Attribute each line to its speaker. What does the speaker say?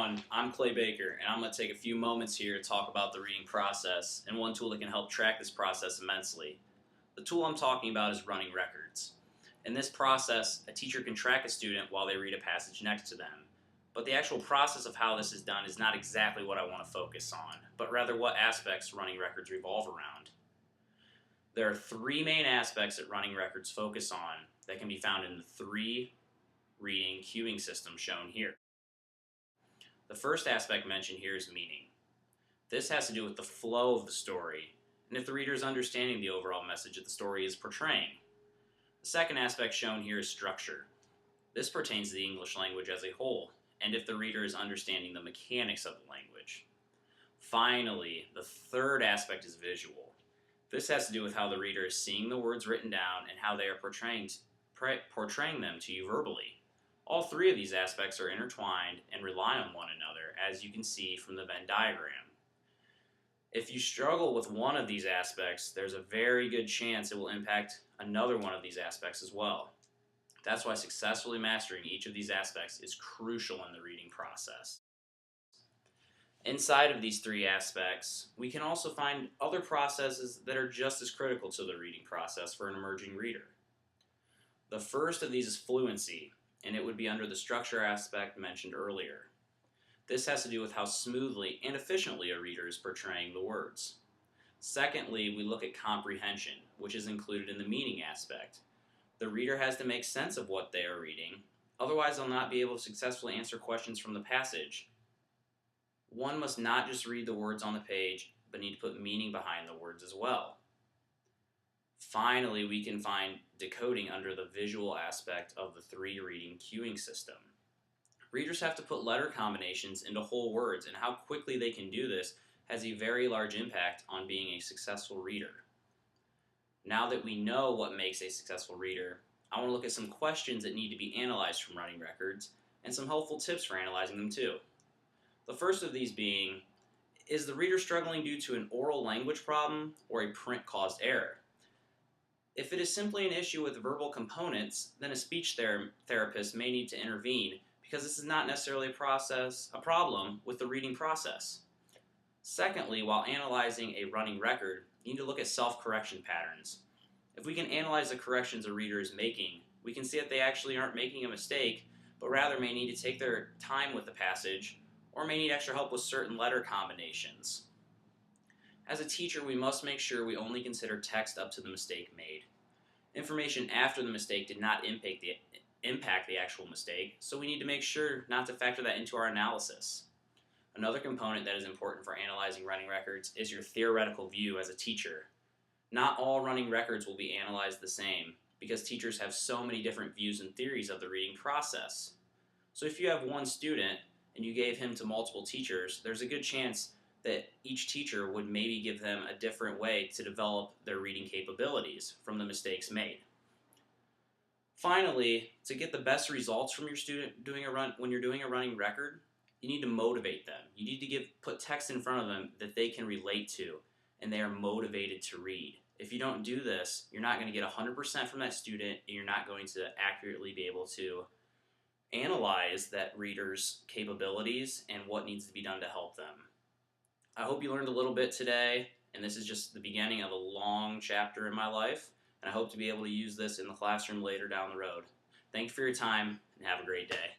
Speaker 1: everyone, I'm Clay Baker, and I'm going to take a few moments here to talk about the reading process and one tool that can help track this process immensely. The tool I'm talking about is running records. In this process, a teacher can track a student while they read a passage next to them, but the actual process of how this is done is not exactly what I want to focus on, but rather what aspects running records revolve around. There are three main aspects that running records focus on that can be found in the three reading queuing systems shown here. The first aspect mentioned here is meaning. This has to do with the flow of the story, and if the reader is understanding the overall message that the story is portraying. The second aspect shown here is structure. This pertains to the English language as a whole, and if the reader is understanding the mechanics of the language. Finally, the third aspect is visual. This has to do with how the reader is seeing the words written down and how they are portraying them to you verbally. All three of these aspects are intertwined and rely on one another, as you can see from the Venn diagram. If you struggle with one of these aspects, there's a very good chance it will impact another one of these aspects as well. That's why successfully mastering each of these aspects is crucial in the reading process. Inside of these three aspects, we can also find other processes that are just as critical to the reading process for an emerging reader. The first of these is fluency, and it would be under the structure aspect mentioned earlier. This has to do with how smoothly and efficiently a reader is portraying the words. Secondly, we look at comprehension, which is included in the meaning aspect. The reader has to make sense of what they are reading, otherwise they'll not be able to successfully answer questions from the passage. One must not just read the words on the page, but need to put meaning behind the words as well. Finally, we can find decoding under the visual aspect of the three reading queuing system. Readers have to put letter combinations into whole words, and how quickly they can do this has a very large impact on being a successful reader. Now that we know what makes a successful reader, I want to look at some questions that need to be analyzed from running records and some helpful tips for analyzing them too. The first of these being, is the reader struggling due to an oral language problem or a print-caused error? If it is simply an issue with verbal components, then a speech therapist may need to intervene because this is not necessarily a problem with the reading process. Secondly, while analyzing a running record, you need to look at self-correction patterns. If we can analyze the corrections a reader is making, we can see that they actually aren't making a mistake, but rather may need to take their time with the passage, or may need extra help with certain letter combinations. As a teacher, we must make sure we only consider text up to the mistake made. Information after the mistake did not impact the actual mistake, so we need to make sure not to factor that into our analysis. Another component that is important for analyzing running records is your theoretical view as a teacher. Not all running records will be analyzed the same, because teachers have so many different views and theories of the reading process. So if you have one student and you gave him to multiple teachers, there's a good chance that each teacher would maybe give them a different way to develop their reading capabilities from the mistakes made. Finally, to get the best results from your student when you're doing a running record, you need to motivate them. You need to put text in front of them that they can relate to and they are motivated to read. If you don't do this, you're not going to get 100% from that student, and you're not going to accurately be able to analyze that reader's capabilities and what needs to be done to help them. I hope you learned a little bit today, and this is just the beginning of a long chapter in my life, and I hope to be able to use this in the classroom later down the road. Thank you for your time, and have a great day.